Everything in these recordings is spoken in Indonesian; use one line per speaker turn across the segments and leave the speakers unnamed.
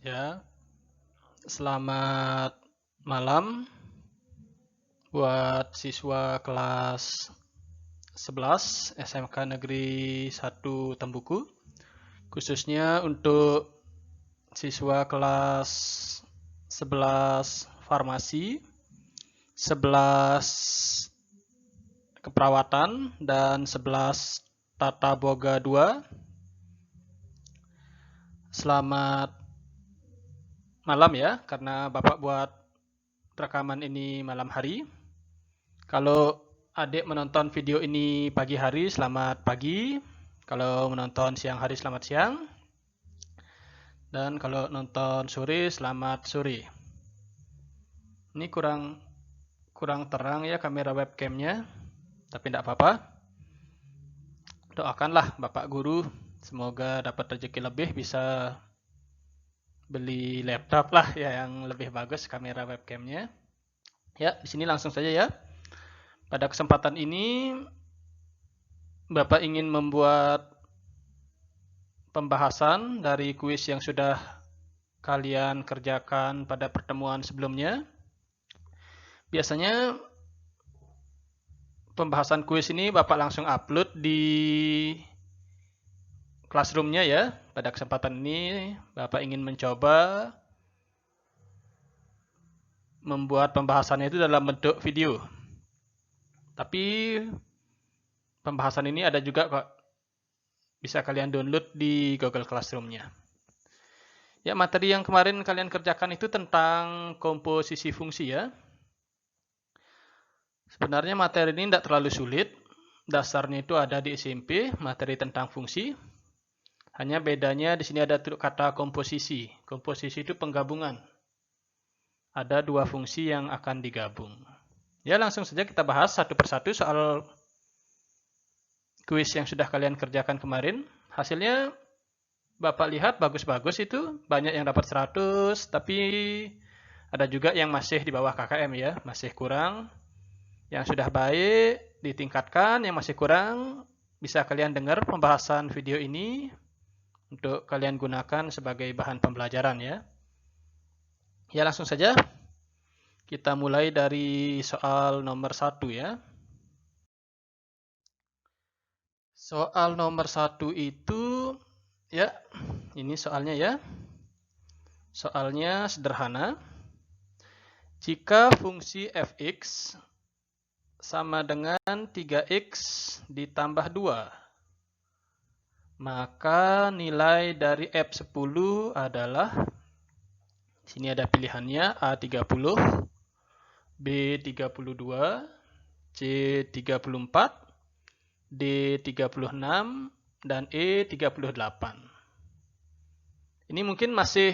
Ya, selamat malam buat siswa kelas 11 SMK Negeri 1 Tembuku, khususnya untuk siswa kelas 11 Farmasi, 11 Keperawatan, dan 11 Tata Boga 2. Selamat malam ya, karena Bapak buat rekaman ini malam hari. Kalau adik menonton video ini pagi hari, selamat pagi. Kalau menonton siang hari, selamat siang. Dan kalau nonton sore, selamat sore. Ini kurang terang ya kamera webcamnya, tapi tidak apa-apa. Doakanlah Bapak Guru, semoga dapat rezeki lebih, bisa beli laptop lah ya yang lebih bagus kamera webcamnya. Ya, di sini langsung saja ya. Pada kesempatan ini, Bapak ingin membuat pembahasan dari kuis yang sudah kalian kerjakan pada pertemuan sebelumnya. Biasanya pembahasan kuis ini Bapak langsung upload di classroom-nya ya. Pada kesempatan ini Bapak ingin mencoba membuat pembahasannya itu dalam bentuk video. Tapi pembahasan ini ada juga kok, bisa kalian download di Google Classroom-nya. Ya, materi yang kemarin kalian kerjakan itu tentang komposisi fungsi ya. Sebenarnya materi ini tidak terlalu sulit. Dasarnya itu ada di SMP, materi tentang fungsi. Hanya bedanya di sini ada kata komposisi. Komposisi itu penggabungan. Ada dua fungsi yang akan digabung. Ya, langsung saja kita bahas satu persatu soal kuis yang sudah kalian kerjakan kemarin. Hasilnya Bapak lihat bagus-bagus itu, banyak yang dapat 100, tapi ada juga yang masih di bawah KKM ya, masih kurang. Yang sudah baik ditingkatkan, yang masih kurang bisa kalian dengar pembahasan video ini untuk kalian gunakan sebagai bahan pembelajaran ya. Ya, langsung saja kita mulai dari soal nomor 1 ya. Soal nomor 1 itu ya, ini soalnya ya. Soalnya sederhana. Jika fungsi fx sama dengan 3x ditambah 2, maka nilai dari F10 adalah, sini ada pilihannya A30, B32, C34, D36, dan E38. Ini mungkin masih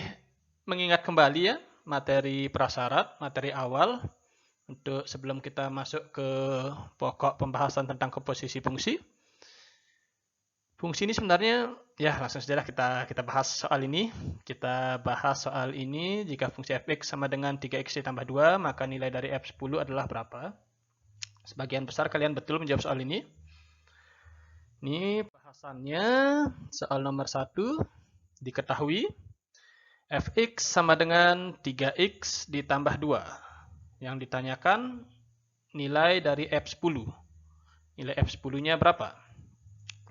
mengingat kembali ya materi prasyarat, materi awal, untuk sebelum kita masuk ke pokok pembahasan tentang komposisi fungsi. Fungsi ini sebenarnya, ya langsung saja kita bahas soal ini. Kita bahas soal ini, jika fungsi fx sama dengan 3x ditambah 2, maka nilai dari f10 adalah berapa? Sebagian besar kalian betul menjawab soal ini. Ini bahasannya soal nomor 1, diketahui fx sama dengan 3x ditambah 2. Yang ditanyakan nilai dari F10. Nilai F10-nya berapa?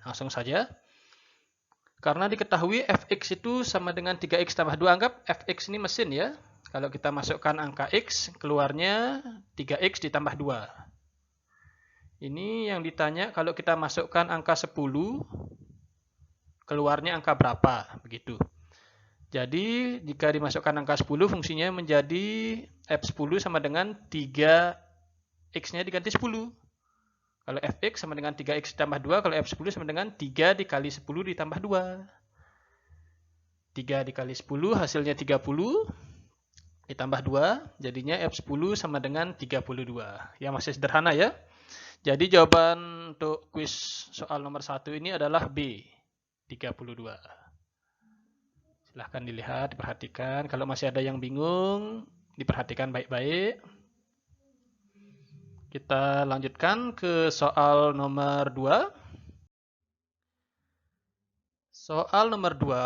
Langsung saja. Karena diketahui fx itu sama dengan 3x tambah 2, anggap fx ini mesin ya. Kalau kita masukkan angka x, keluarnya 3x ditambah 2. Ini yang ditanya, kalau kita masukkan angka 10, keluarnya angka berapa? Begitu. Jadi, jika dimasukkan angka 10, fungsinya menjadi F10 sama dengan 3x-nya diganti 10. Kalau fx sama dengan 3x ditambah 2, kalau f10 sama dengan 3 dikali 10 ditambah 2. 3 dikali 10 hasilnya 30, ditambah 2, jadinya f10 sama dengan 32. Ya, masih sederhana ya. Jadi jawaban untuk kuis soal nomor 1 ini adalah B, 32. Silahkan dilihat, diperhatikan. Kalau masih ada yang bingung, diperhatikan baik-baik. Kita lanjutkan ke soal nomor 2. Soal nomor 2,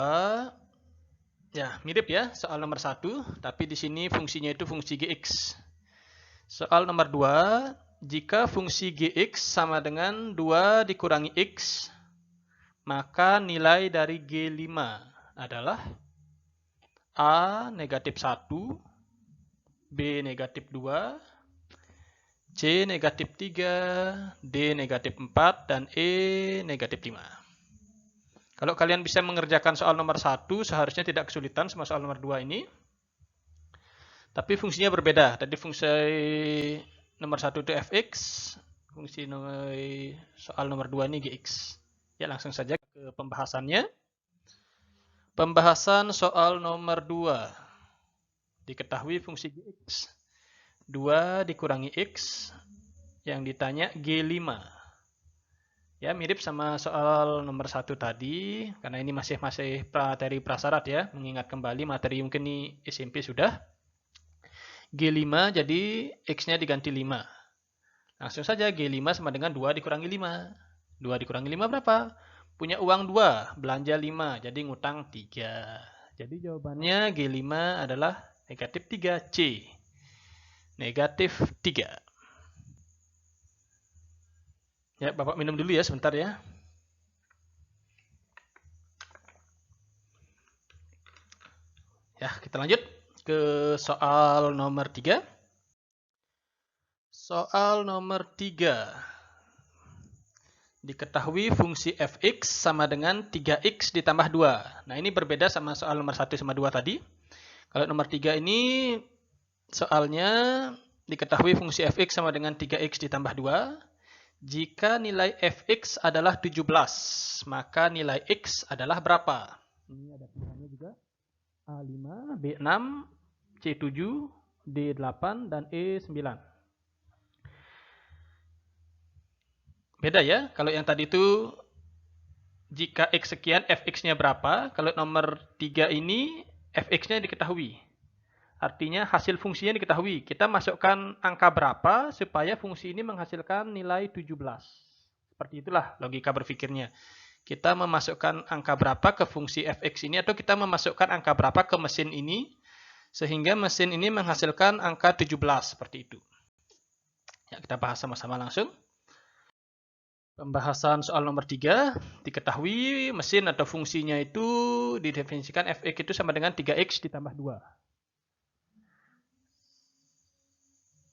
Ya, mirip ya soal nomor 1, tapi di sini fungsinya itu fungsi Gx. Soal nomor 2, jika fungsi Gx sama dengan 2 dikurangi X, maka nilai dari G5 adalah A negatif 1, B negatif 2, C negatif 3, D negatif 4, dan E negatif 5. Kalau kalian bisa mengerjakan soal nomor 1, seharusnya tidak kesulitan sama soal nomor 2 ini. Tapi fungsinya berbeda. Tadi fungsi nomor 1 itu fx, fungsi soal nomor 2 ini gx. Ya, langsung saja ke pembahasannya. Pembahasan soal nomor 2. Diketahui fungsi gx. 2 dikurangi x, yang ditanya G5. Ya, mirip sama soal nomor 1 tadi, karena ini masih materi prasyarat ya, mengingat kembali materi mungkin ini SMP sudah. G5 jadi X-nya diganti 5. Langsung saja G5 sama dengan 2 dikurangi 5. 2 dikurangi 5 berapa? Punya uang 2, belanja 5, jadi ngutang 3. Jadi jawabannya G5 adalah negatif 3, C. Negatif 3. Ya, Bapak minum dulu ya sebentar ya. Ya, kita lanjut ke soal nomor 3. Soal nomor 3. Diketahui fungsi fx sama dengan 3x ditambah 2. Nah, ini berbeda sama soal nomor 1 sama 2 tadi. Kalau nomor 3 ini soalnya diketahui fungsi fx sama dengan 3x ditambah 2. Jika nilai fx adalah 17, maka nilai x adalah berapa? Ini ada pilihannya juga. A5, B6, C7, D8, dan E9. Beda ya, kalau yang tadi itu jika x sekian, fx-nya berapa. Kalau nomor 3 ini, fx-nya diketahui. Artinya hasil fungsinya diketahui. Kita masukkan angka berapa supaya fungsi ini menghasilkan nilai 17. Seperti itulah logika berpikirnya. Kita memasukkan angka berapa ke fungsi fx ini, atau kita memasukkan angka berapa ke mesin ini, sehingga mesin ini menghasilkan angka 17. Seperti itu. Ya, kita bahas sama-sama langsung. Pembahasan soal nomor 3, diketahui mesin atau fungsinya itu didefinisikan fx itu sama dengan 3x ditambah 2.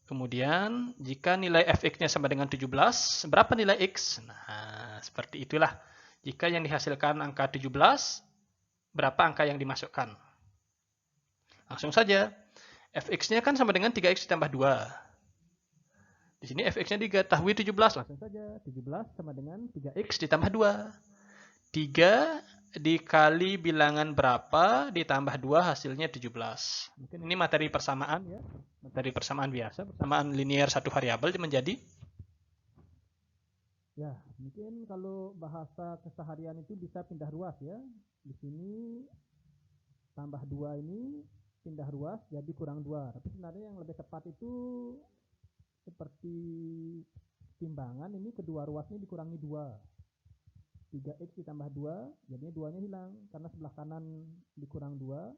Kemudian, jika nilai fx-nya sama dengan 17, berapa nilai x? Nah, seperti itulah. Jika yang dihasilkan angka 17, berapa angka yang dimasukkan? Langsung saja. Fx-nya kan sama dengan 3x ditambah 2. Di sini fx-nya diketahui 17. Langsung saja. 17 sama dengan 3x ditambah 2. 3 dikali bilangan berapa ditambah 2 hasilnya 17. Mungkin ini materi persamaan ya. Materi persamaan biasa. Persamaan linear satu variabel menjadi. Ya, mungkin kalau bahasa keseharian itu bisa pindah ruas ya. Di sini tambah 2 ini pindah ruas jadi kurang 2. Tapi sebenarnya yang lebih tepat itu seperti timbangan, ini kedua ruas ini dikurangi 2. 3x ditambah 2, jadinya 2-nya hilang. Karena sebelah kanan dikurang 2,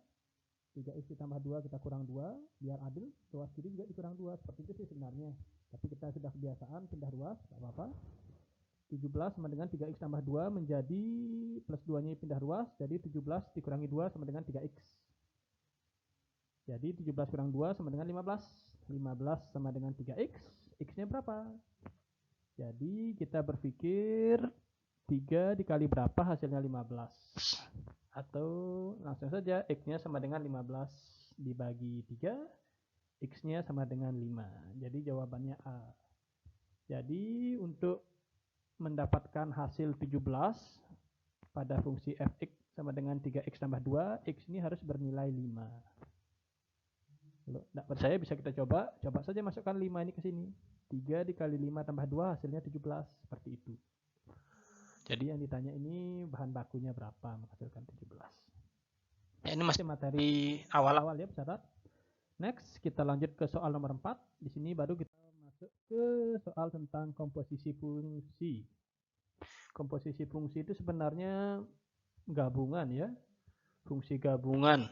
3x ditambah 2 kita kurang 2, biar adil, ruas kiri juga dikurang 2. Seperti itu sih sebenarnya. Tapi kita sudah kebiasaan pindah ruas, tidak apa-apa. 17 sama dengan 3x tambah 2 menjadi plus 2-nya pindah ruas, jadi 17 dikurangi 2 sama dengan 3x. Jadi 17 kurang 2 sama dengan 15. 15 sama dengan 3x, x-nya berapa? Jadi kita berpikir 3 dikali berapa hasilnya 15. Atau langsung saja x-nya sama dengan 15 dibagi 3, x-nya sama dengan 5. Jadi jawabannya A. Jadi untuk mendapatkan hasil 17 pada fungsi fx sama dengan 3x tambah 2, x ini harus bernilai 5. Kalau tidak percaya bisa kita coba saja masukkan 5 ini ke sini. 3 dikali 5 tambah 2 hasilnya 17, seperti itu. Jadi yang ditanya ini bahan bakunya berapa menghasilkan 17. Ya, ini masih materi awal-awal ya peserta. Next, kita lanjut ke soal nomor 4. Di sini baru kita masuk ke soal tentang komposisi fungsi. Komposisi fungsi itu sebenarnya gabungan ya. Fungsi gabungan.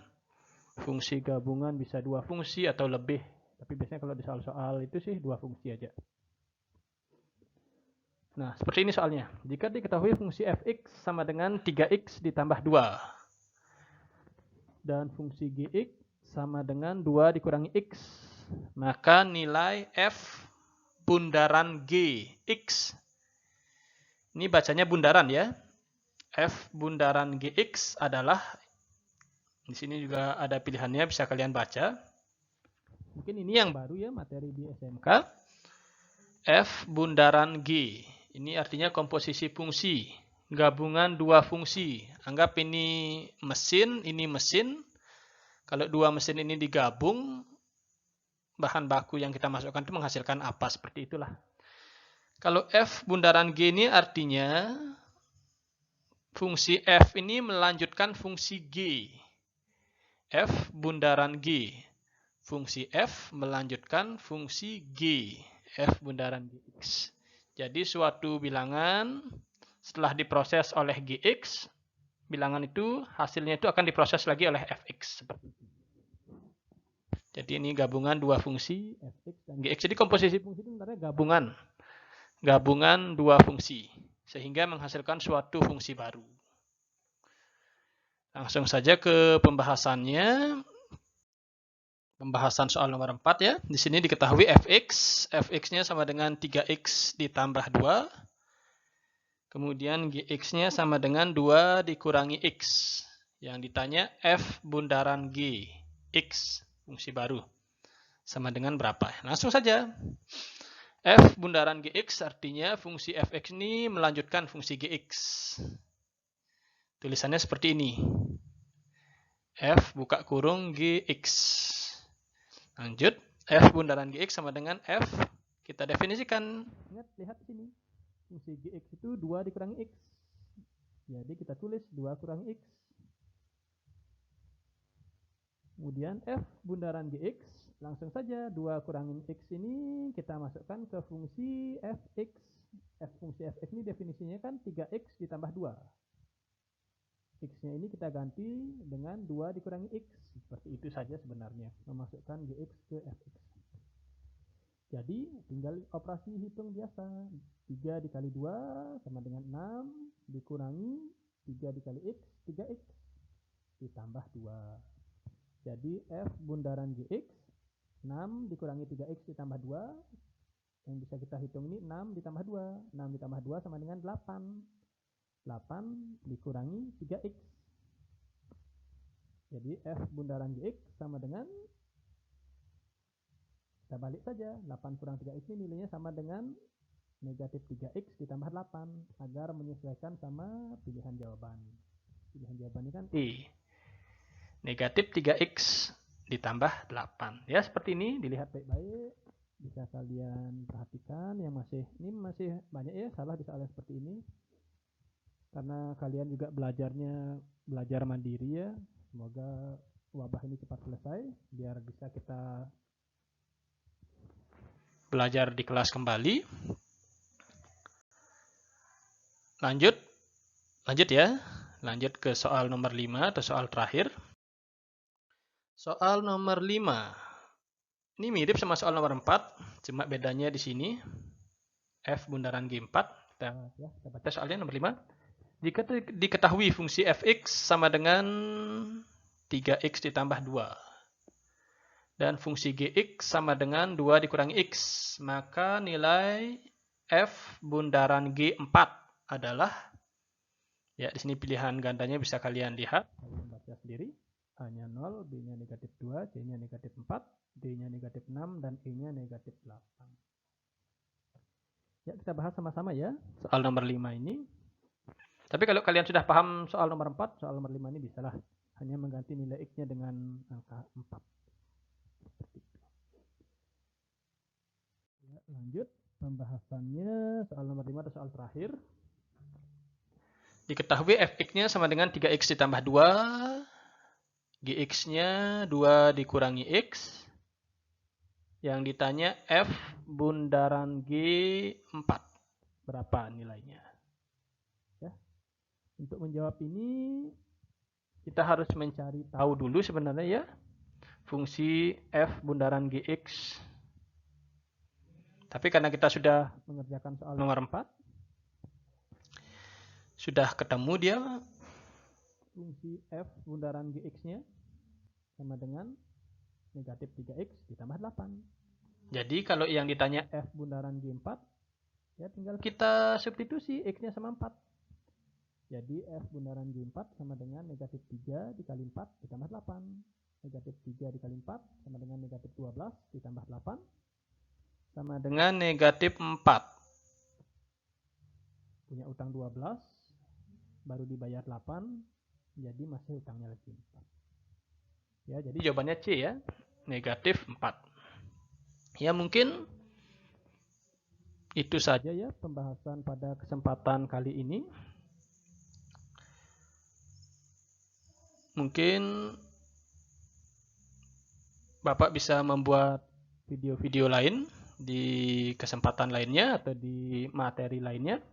Fungsi gabungan bisa 2 fungsi atau lebih. Tapi biasanya kalau di soal-soal itu sih 2 fungsi aja. Nah, seperti ini soalnya. Jika diketahui fungsi fx sama dengan 3x ditambah 2. Dan fungsi gx sama dengan 2 dikurangi x. Maka nilai f bundaran g, x. Ini bacanya bundaran ya. F bundaran gx adalah, di sini juga ada pilihannya, bisa kalian baca. Mungkin ini yang baru ya, materi di SMK. F bundaran G. Ini artinya komposisi fungsi. Gabungan 2 fungsi. Anggap ini mesin, ini mesin. Kalau 2 mesin ini digabung, bahan baku yang kita masukkan itu menghasilkan apa, seperti itulah. Kalau F bundaran G ini artinya fungsi F ini melanjutkan fungsi G. F bundaran G. Fungsi F melanjutkan fungsi G. F bundaran Gx. Jadi suatu bilangan setelah diproses oleh Gx, bilangan itu hasilnya itu akan diproses lagi oleh Fx. Seperti itu. Jadi ini gabungan 2 fungsi Fx dan Gx. Jadi komposisi fungsi itu sebenarnya gabungan. Gabungan 2 fungsi. Sehingga menghasilkan suatu fungsi baru. Langsung saja ke pembahasannya. Pembahasan soal nomor 4 ya. Di sini diketahui fx. Fx-nya sama dengan 3x ditambah 2. Kemudian gx-nya sama dengan 2 dikurangi x. Yang ditanya f bundaran g. X, fungsi baru. Sama dengan berapa? Langsung saja. F bundaran gx artinya fungsi fx ini melanjutkan fungsi gx. Tulisannya seperti ini. F buka kurung gx. Lanjut, F bundaran Gx sama dengan F. Kita definisikan. Lihat sini. Fungsi Gx itu 2 dikurangi X. Jadi kita tulis 2 kurangi X. Kemudian F bundaran Gx. Langsung saja 2 kurangin X ini kita masukkan ke fungsi Fx. Fungsi Fx ini definisinya kan 3X ditambah 2. X-nya ini kita ganti dengan 2 dikurangi X. Seperti itu saja sebenarnya. Memasukkan Gx ke Fx. Jadi tinggal operasi hitung biasa. 3 dikali 2 sama dengan 6. Dikurangi 3 dikali X. 3X. Ditambah 2. Jadi F bundaran Gx. 6 dikurangi 3X ditambah 2. Yang bisa kita hitung ini 6 ditambah 2. 6 ditambah 2 sama dengan 8. 8 dikurangi 3x. Jadi F bundaran Gx sama dengan, kita balik saja, 8 kurang 3x ini nilainya sama dengan negatif 3x ditambah 8, agar menyesuaikan sama pilihan jawaban. Pilihan jawabannya kan E. Negatif 3x ditambah 8. Ya seperti ini, dilihat baik-baik. Bisa kalian perhatikan yang ini masih banyak ya salah di soal seperti ini. Karena kalian juga belajar mandiri ya. Semoga wabah ini cepat selesai biar bisa kita belajar di kelas kembali. Lanjut ya. Lanjut ke soal nomor 5 atau soal terakhir. Soal nomor 5. Ini mirip sama soal nomor 4, cuma bedanya di sini. F bundaran G4. Kita baca soalnya nomor 5. Jika diketahui fungsi fx sama dengan 3x ditambah 2 dan fungsi gx sama dengan 2 dikurangi x, maka nilai f bundaran G4 adalah, ya di sini pilihan gandanya bisa kalian lihat, kalian baca sendiri. A-nya 0, B-nya negatif 2, C-nya negatif 4, D-nya negatif 6, dan E-nya negatif 8. Ya kita bahas sama-sama ya soal nomor 5 ini. Tapi kalau kalian sudah paham soal nomor 4, soal nomor 5 ini bisalah hanya mengganti nilai X-nya dengan angka 4. Ya, lanjut pembahasannya soal nomor 5 atau soal terakhir. Diketahui fx-nya sama dengan 3x ditambah 2, gx-nya 2 dikurangi x. Yang ditanya f bundaran G4. Berapa nilainya? Untuk menjawab ini, kita harus mencari tahu dulu sebenarnya ya fungsi f bundaran gx. Tapi karena kita sudah mengerjakan soal nomor 4, sudah ketemu dia fungsi f bundaran gx-nya sama dengan negatif 3x ditambah 8. Jadi kalau yang ditanya f bundaran g4, ya tinggal kita substitusi x-nya sama 4. Jadi f bundaran g4 sama dengan negatif 3 dikali 4 ditambah 8. Negatif 3 dikali 4 sama dengan negatif 12 ditambah 8 sama dengan negatif 4. Punya utang 12, baru dibayar 8, jadi masih utangnya lagi 4. Ya, jadi jawabannya C ya, negatif 4. Ya mungkin itu saja ya pembahasan pada kesempatan kali ini. Mungkin Bapak bisa membuat video-video lain di kesempatan lainnya atau di materi lainnya.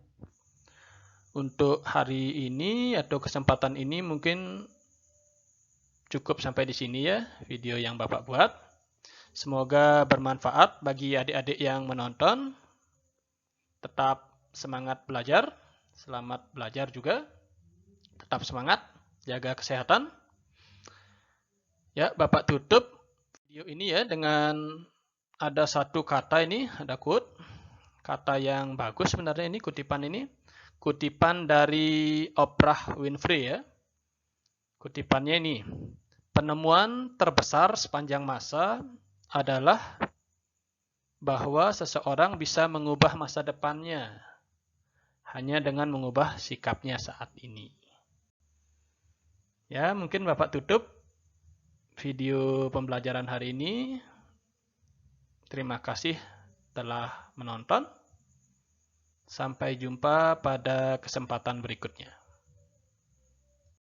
Untuk hari ini atau kesempatan ini mungkin cukup sampai di sini ya video yang Bapak buat. Semoga bermanfaat bagi adik-adik yang menonton. Tetap semangat belajar. Selamat belajar juga. Tetap semangat. Jaga kesehatan. Ya, Bapak tutup video ini ya dengan ada satu kata ini, ada quote. Kata yang bagus sebenarnya ini, kutipan ini. Kutipan dari Oprah Winfrey ya. Kutipannya ini. Penemuan terbesar sepanjang masa adalah bahwa seseorang bisa mengubah masa depannya hanya dengan mengubah sikapnya saat ini. Ya, mungkin Bapak tutup video pembelajaran hari ini. Terima kasih telah menonton. Sampai jumpa pada kesempatan berikutnya.